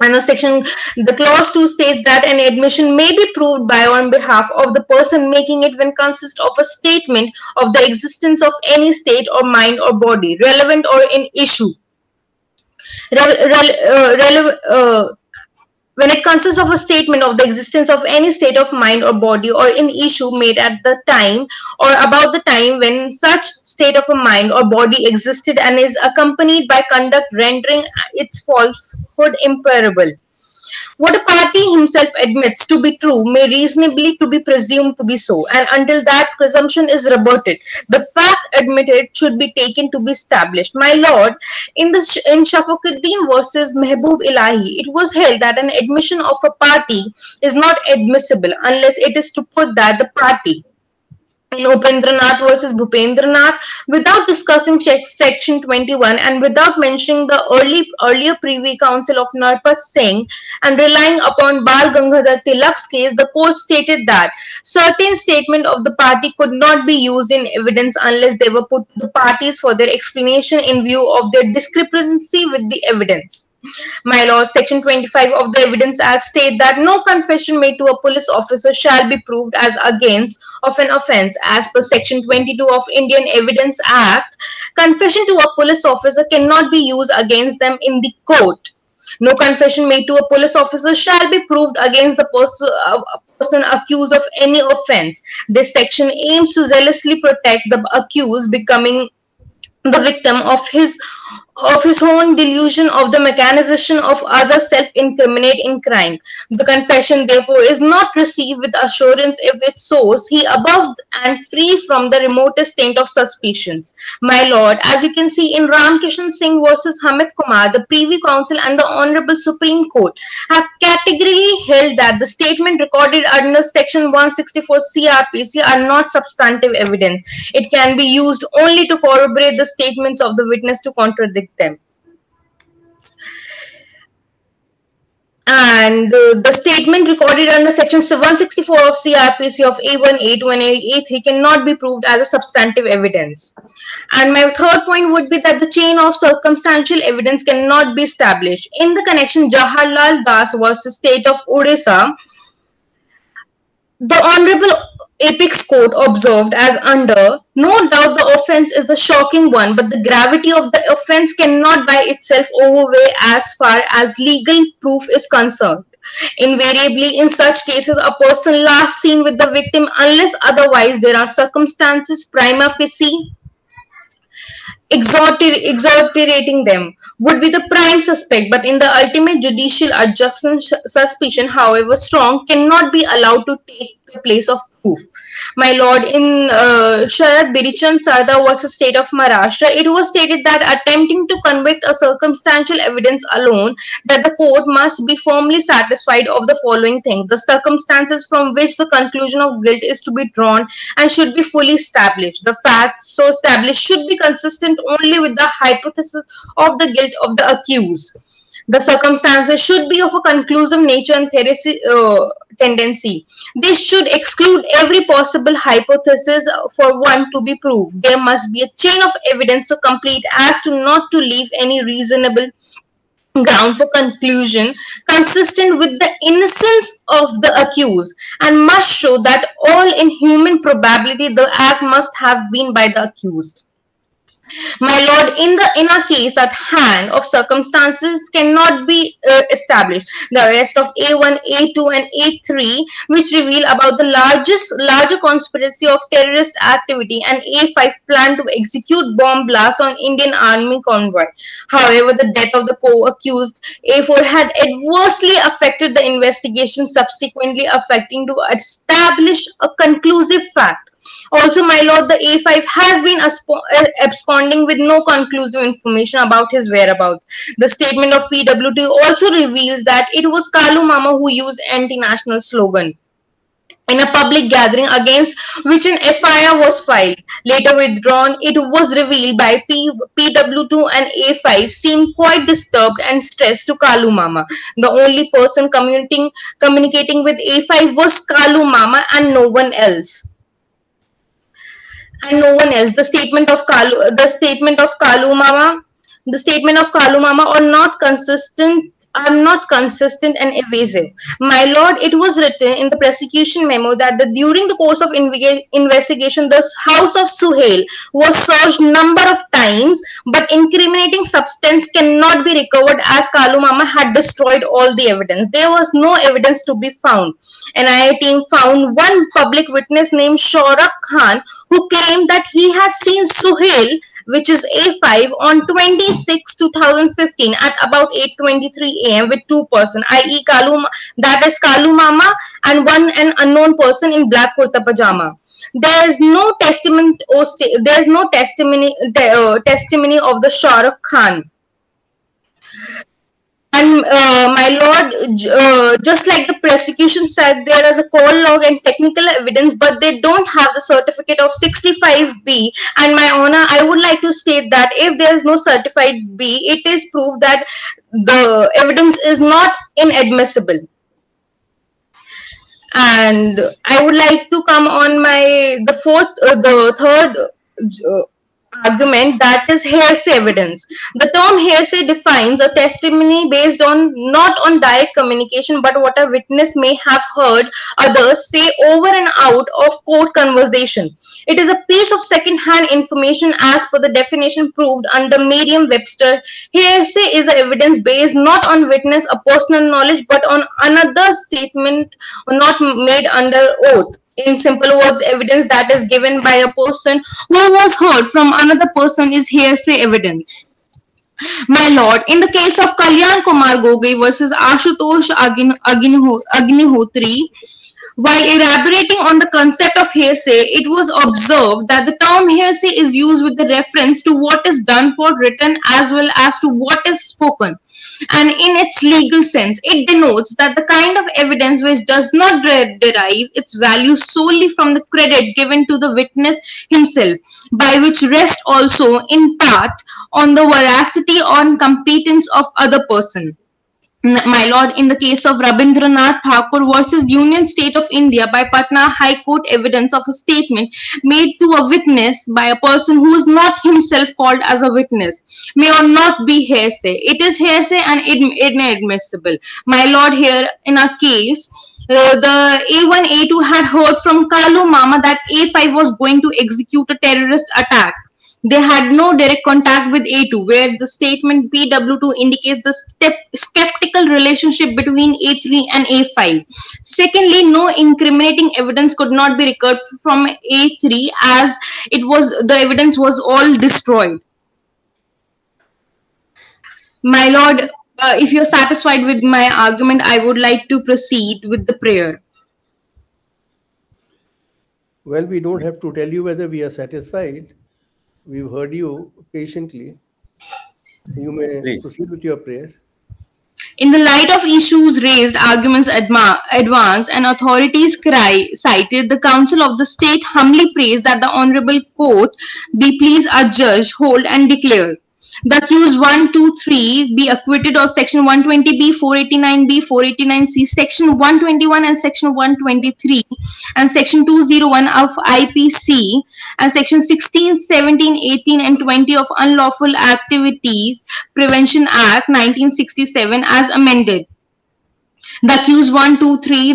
And the clause 2 states that an admission may be proved by or on behalf of the person making it when consists of a statement of the existence of any state or mind or body, relevant or in issue. When it consists of a statement of the existence of any state of mind or body or in issue made at the time or about the time when such state of a mind or body existed and is accompanied by conduct rendering its falsehood imperable. What a party himself admits to be true may reasonably to be presumed to be so, and until that presumption is rebutted, the fact admitted should be taken to be established. My lord, in Shafaquddin versus Mehboob Ilahi, it was held that an admission of a party is not admissible unless it is to put that the party in Upendranath versus Bhupendranath, without discussing section 21 and without mentioning the earlier Privy Council of Narpa Singh and relying upon Bal Gangadhar Tilak's case, the court stated that certain statement of the party could not be used in evidence unless they were put to the parties for their explanation in view of their discrepancy with the evidence. My lord, section 25 of the Evidence Act state that no confession made to a police officer shall be proved as against of an offence. As per section 22 of Indian Evidence Act, confession to a police officer cannot be used against them in the court. No confession made to a police officer shall be proved against the person accused of any offence. This section aims to zealously protect the accused becoming the victim of his own delusion of the mechanization of others self-incriminate in crime. The confession, therefore, is not received with assurance if its source he above and free from the remotest taint of suspicions. My lord, as you can see in Ram Kishan Singh versus Hamid Kumar, the Privy Council and the Honorable Supreme Court have categorically held that the statement recorded under Section 164 CRPC are not substantive evidence. It can be used only to corroborate the statements of the witness to contradict them. And the statement recorded under section 164 of CRPC of A1, A2 and A3 cannot be proved as a substantive evidence. And my third point would be that the chain of circumstantial evidence cannot be established. In the connection Jawaharlal Das versus State of Odisha, the Honorable Apex Court observed as under, no doubt the offence is the shocking one, but the gravity of the offence cannot by itself overweigh as far as legal proof is concerned. Invariably, in such cases, a person last seen with the victim unless otherwise there are circumstances prima facie exonerating them would be the prime suspect, but in the ultimate judicial adjunction, suspicion, however strong, cannot be allowed to take the place of proof. My lord, in Sharad Birichand Sarda versus State of Maharashtra, it was stated that attempting to convict a circumstantial evidence alone, that the court must be firmly satisfied of the following things: the circumstances from which the conclusion of guilt is to be drawn and should be fully established. The facts so established should be consistent only with the hypothesis of the guilt of the accused. The circumstances should be of a conclusive nature and tendency. They should exclude every possible hypothesis for one to be proved. There must be a chain of evidence so complete as to not to leave any reasonable ground for conclusion consistent with the innocence of the accused, and must show that all in human probability the act must have been by the accused. My lord, in a case at hand of circumstances cannot be established, the arrest of A1, A2 and A3, which reveal about the larger conspiracy of terrorist activity, and A5 plan to execute bomb blasts on Indian Army convoy. However, the death of the co-accused A4 had adversely affected the investigation, subsequently affecting to establish a conclusive fact. Also, my lord, the A5 has been absconding with no conclusive information about his whereabouts. The statement of PWT also reveals that it was Kalu Mama who used anti-national slogan in a public gathering against which an FIR was filed. Later withdrawn, it was revealed by PW2 and A5 seemed quite disturbed and stressed to Kalu Mama. The only person communicating with A5 was Kalu Mama and no one else. The statement of Kalu Mama are not consistent and evasive. My lord, it was written in the prosecution memo that during the course of investigation, the house of Suhail was searched number of times, but incriminating substance cannot be recovered as Kalu Mama had destroyed all the evidence. There was no evidence to be found. NIA team found one public witness named Shauraq Khan who claimed that he had seen Suhail, which is A5, on 26, 2015 at about 8:23 a.m. with two persons, i.e. that is Kalu Mama and an unknown person in black kurta pajama. There is no testimony of the Shauraq Khan. And my lord, just like the prosecution said, there is a call log and technical evidence, but they don't have the certificate of 65B. And my honor, I would like to state that if there is no certified B, it is proof that the evidence is not inadmissible. And I would like to come on the third argument, that is hearsay evidence. The term hearsay defines a testimony based on not on direct communication, but what a witness may have heard others say over and out of court conversation. It is a piece of second-hand information as per the definition proved under Merriam-Webster. Hearsay is evidence based not on witness a personal knowledge, but on another statement not made under oath. In simple words, evidence that is given by a person who was heard from another person is hearsay evidence. My lord, in the case of Kalyan Kumar Gogoi versus Ashutosh Agnihotri, while elaborating on the concept of hearsay, it was observed that the term hearsay is used with the reference to what is done for written as well as to what is spoken. And in its legal sense, it denotes that the kind of evidence which does not derive its value solely from the credit given to the witness himself, by which rest also in part on the veracity or competence of other person. My lord, in the case of Rabindranath Thakur versus Union State of India by Patna High Court, evidence of a statement made to a witness by a person who is not himself called as a witness may or not be hearsay. It is hearsay and inadmissible. My lord, here in our case, the A1, A2 had heard from Kalu Mama that A5 was going to execute a terrorist attack. They had no direct contact with A2, where the statement PW2 indicates the skeptical relationship between A3 and A5. Secondly, no incriminating evidence could not be recovered from A3 as the evidence was all destroyed. My lord, if you're satisfied with my argument, I would like to proceed with the prayer. Well, we don't have to tell you whether we are satisfied. We've heard you patiently. You may proceed with your prayer. In the light of issues raised, arguments advanced, and authorities cited, the Council of the State humbly prays that the Honorable Court be pleased adjudge, hold, and declare the accused 1, 2, 3 be acquitted of Section 120B, 489B, 489C, Section 121 and Section 123, and Section 201 of IPC, and Section 16, 17, 18, and 20 of Unlawful Activities Prevention Act 1967 as amended. The accused 1, 2, 3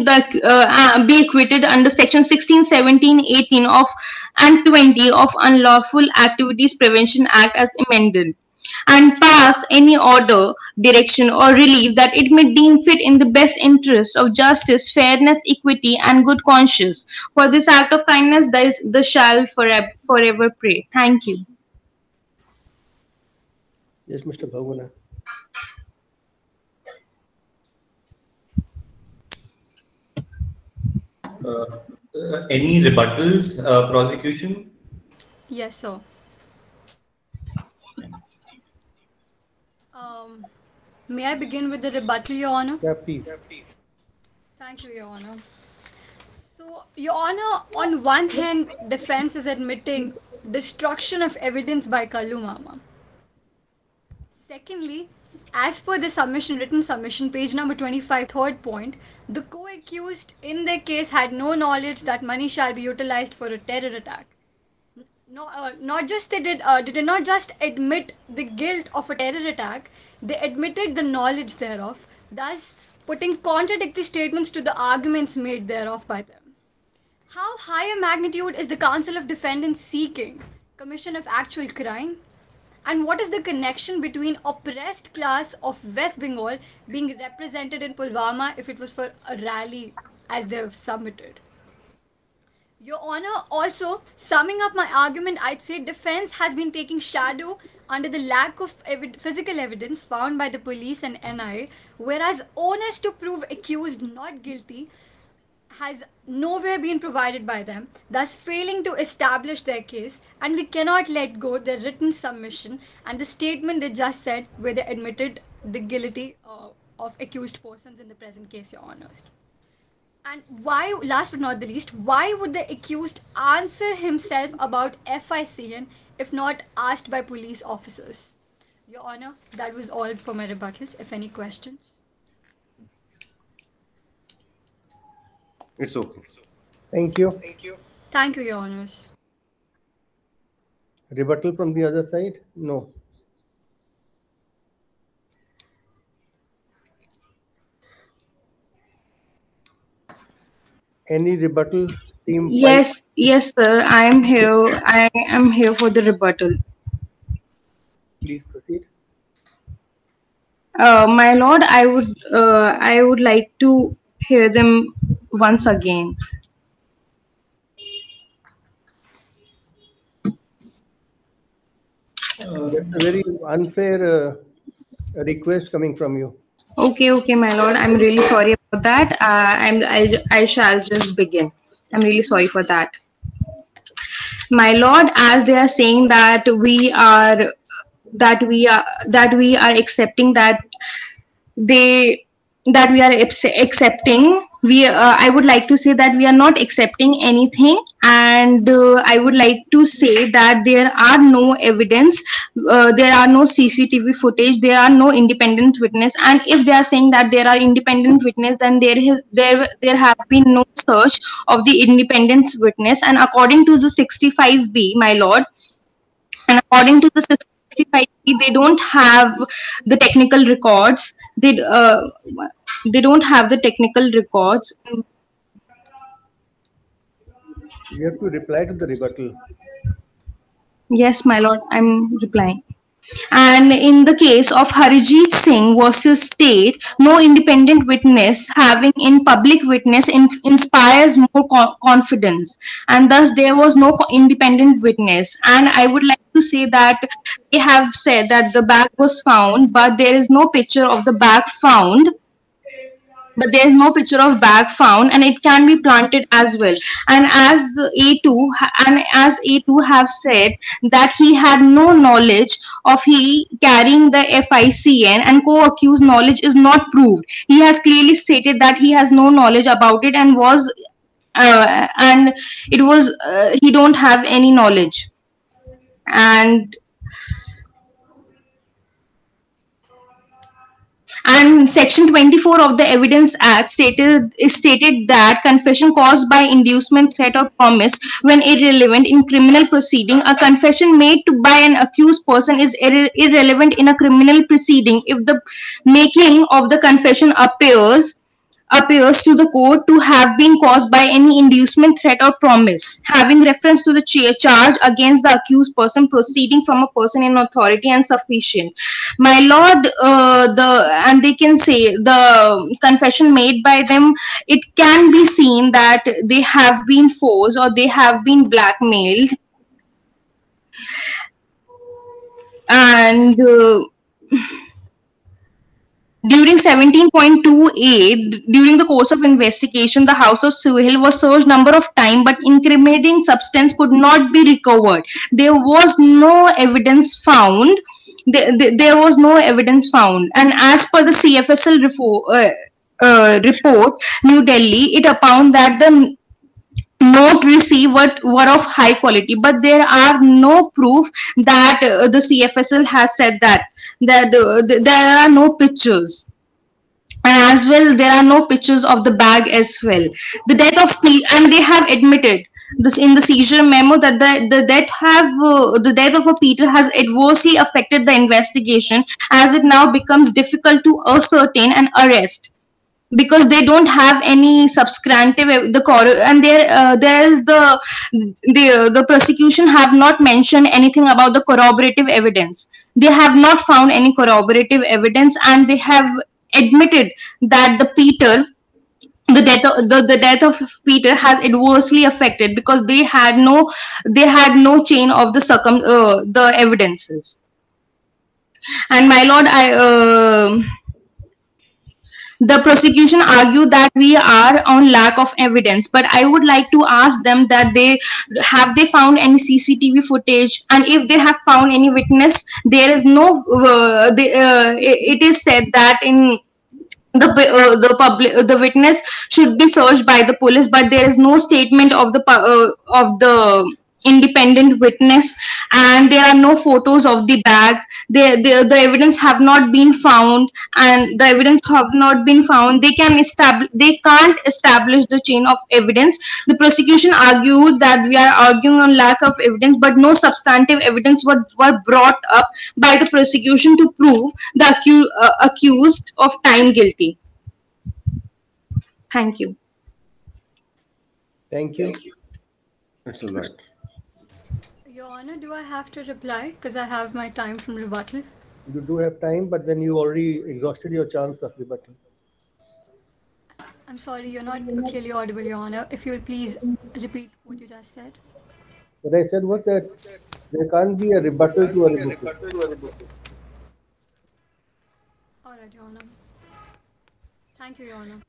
be acquitted under Section 16, 17, 18 and 20 of Unlawful Activities Prevention Act as amended, and pass any order, direction, or relief that it may deem fit in the best interest of justice, fairness, equity, and good conscience. For this act of kindness, the shall forever pray. Thank you. Yes, Mr. Bhavana. Any rebuttals, prosecution? Yes, sir. May I begin with the rebuttal, Your Honor? Yeah, please. Thank you, Your Honor. So, Your Honor, on one hand, defense is admitting destruction of evidence by Kallu Mama. Secondly, as per the submission, written submission, page number 25, third point, the co-accused in their case had no knowledge that money shall be utilized for a terror attack. They did not just admit the guilt of a terror attack, they admitted the knowledge thereof, thus putting contradictory statements to the arguments made thereof by them. How high a magnitude is the Council of Defendants seeking? Commission of actual crime? And what is the connection between oppressed class of West Bengal being represented in Pulwama if it was for a rally as they have submitted? Your Honor, also, summing up my argument, I'd say defense has been taking shadow under the lack of physical evidence found by the police and NIA, whereas onus to prove accused not guilty has nowhere been provided by them, thus failing to establish their case, and we cannot let go their written submission and the statement they just said where they admitted the guilty of accused persons in the present case, Your Honors. And why, last but not the least, why would the accused answer himself about FICN if not asked by police officers? Your Honor, that was all for my rebuttals. If any questions? It's okay. Thank you. Thank you, Your Honors. Rebuttal from the other side? No. Any rebuttal, team? Yes, yes, sir. I am here. I am here for the rebuttal. Please proceed. My lord, I would like to hear them once again. That's a very unfair request coming from you. Okay, my lord. I'm really sorry about that. I shall just begin. I'm really sorry for that. My lord, as they are saying that we are accepting that we are accepting, I would like to say that we are not accepting anything, and I would like to say that there are no evidence, there are no CCTV footage, there are no independent witness, and if they are saying that there are independent witness, then there have been no search of the independent witness. And according to the 65B, my lord, and according to the 65B, they don't have the technical records. They don't have the technical records. You have to reply to the rebuttal. Yes, my lord, I'm replying. And in the case of Harijit Singh versus State, no independent witness having in public witness inspires more confidence, and thus there was no independent witness. And I would like to say that they have said that the bag was found, but there is no picture of the bag found. But there is no picture of bag found, and it can be planted as well. And as A2 have said that he had no knowledge of he carrying the FICN, and co-accused knowledge is not proved. He has clearly stated that he has no knowledge about it, and he don't have any knowledge. And Section 24 of the Evidence Act stated that confession caused by inducement, threat, or promise, when irrelevant in criminal proceeding, a confession made by an accused person is irrelevant in a criminal proceeding if the making of the confession appears to the court to have been caused by any inducement, threat, or promise having reference to the charge against the accused person proceeding from a person in authority and sufficient. My lord, and they can say the confession made by them, it can be seen that they have been forced or they have been blackmailed, and during 17.28, during the course of investigation, the house of Suhail was searched number of times, but incriminating substance could not be recovered. There was no evidence found. There was no evidence found. And as per the CFSL report, New Delhi, it found that the note received were of high quality, but there are no proof that the CFSL has said that there are no pictures, and as well there are no pictures of the bag as well. The death of and they have admitted this in the seizure memo that the death of a Peter has adversely affected the investigation, as it now becomes difficult to ascertain and arrest, because they don't have any substantive and there is the prosecution have not mentioned anything about the corroborative evidence. They have not found any corroborative evidence, and they have admitted that the death of Peter has adversely affected, because they had no chain of the evidences. And my lord, the prosecution argued that we are on lack of evidence, but I would like to ask them that they found any CCTV footage, and if they have found any witness, there is no it is said that in the witness should be searched by the police, but there is no statement of the independent witness, and there are no photos of the bag. The evidence have not been found, and the evidence have not been found. They can't establish the chain of evidence. The prosecution argued that we are arguing on lack of evidence, but no substantive evidence were brought up by the prosecution to prove the accused of time guilty. Thank you. Thank you. That's all right. Your Honor, do I have to reply? Because I have my time from rebuttal. You do have time, but then you already exhausted your chance of rebuttal. I'm sorry, you're not clearly audible, Your Honor. If you will please repeat what you just said. What I said was that there can't be a rebuttal to a rebuttal. All right, Your Honor. Thank you, Your Honor.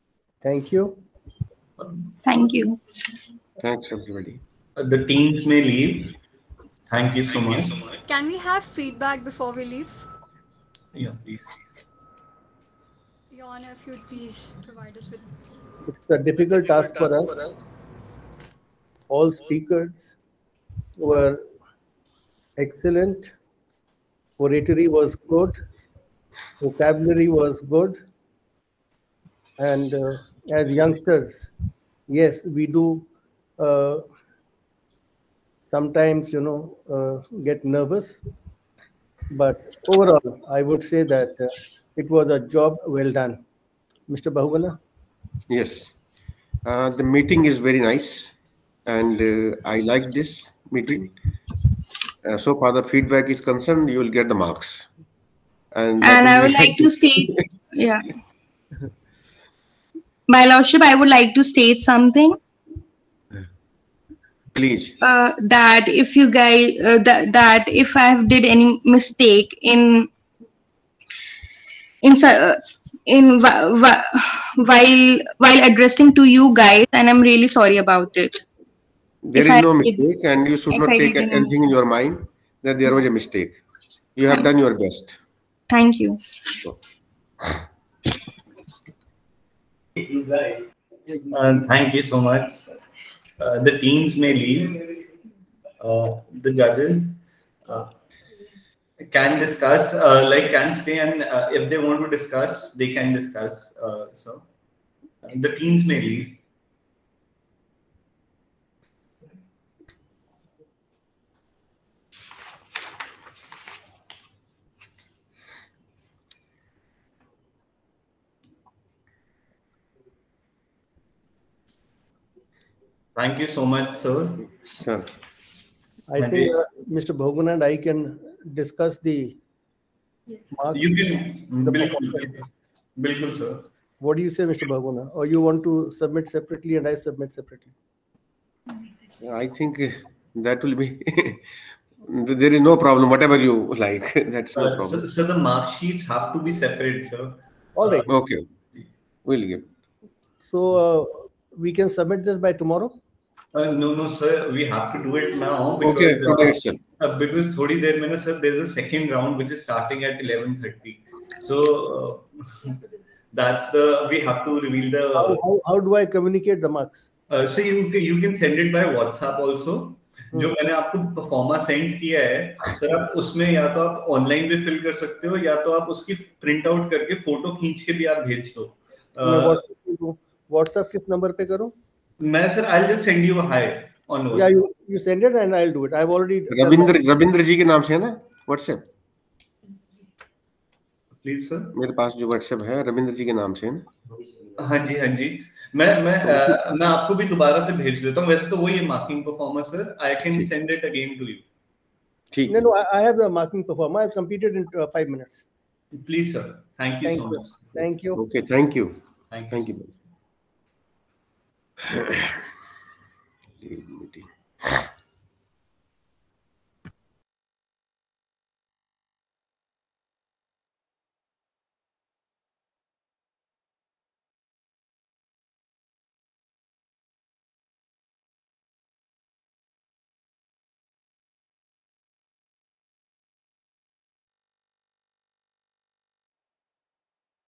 Thank you. Thank you. Thanks, everybody. The teams may leave. Thank you so much. Can we have feedback before we leave? Yeah, please. Your Honor, if you would please provide us with... It's a difficult task for us. All speakers were excellent. Oratory was good. Vocabulary was good. And as youngsters, yes, we do sometimes, get nervous. But overall, I would say that it was a job well done. Mr. Bahuguna? Yes. The meeting is very nice, and I like this meeting. So far, the feedback is concerned, you will get the marks. And I would like to state, yeah. My Lordship, I would like to state something. Please. That if you guys, that if I have did any mistake in while addressing to you guys, and I'm really sorry about it. There is no mistake, and you should not take anything in your mind that there was a mistake. You have done your best. Thank you. Thank you so much. The teams may leave. The judges can discuss, can stay, and if they want to discuss, they can discuss. So the teams may leave. Thank you so much, sir. Sure. I think Mr. Bahuguna and I can discuss the marks. You can, bilkul, sir. What do you say, Mr. Bahuguna? Or you want to submit separately and I submit separately? I think that will be, there is no problem, whatever you like. That's no problem. So the mark sheets have to be separate, sir. All right. Okay. We'll give. So we can submit this by tomorrow? No, sir. We have to do it now. Because, okay, today itself. Because thodi der mein, sir, there's a second round which is starting at 11:30. So that's we have to reveal the. How do I communicate the marks? So you can send it by WhatsApp also. जो मैंने आपको pro forma send किया है sir, आप उसमें या तो आप ऑनलाइन भी फिल कर सकते हो या तो आप उसकी प्रिंट आउट करके फोटो खींच के भी आप भेज दो. WhatsApp किस नंबर पे करूं? मैं sir I'll just send you a hi on WhatsApp. Yeah, you send it and I'll do it. I've already. Ravindra ji के नाम से है ना WhatsApp? Please sir. मेरे पास जो WhatsApp है रविंद्र जी के नाम से है ना? हाँ जी. मैं आपको भी दोबारा से भेज देता हूँ. वैसे तो वही है marking pro forma sir. I can send it again to you. ठीक. No, I have the marking performer. I've completed in 5 minutes. Please sir. Thank you so much. Thank you. Okay, thank you. Thank you.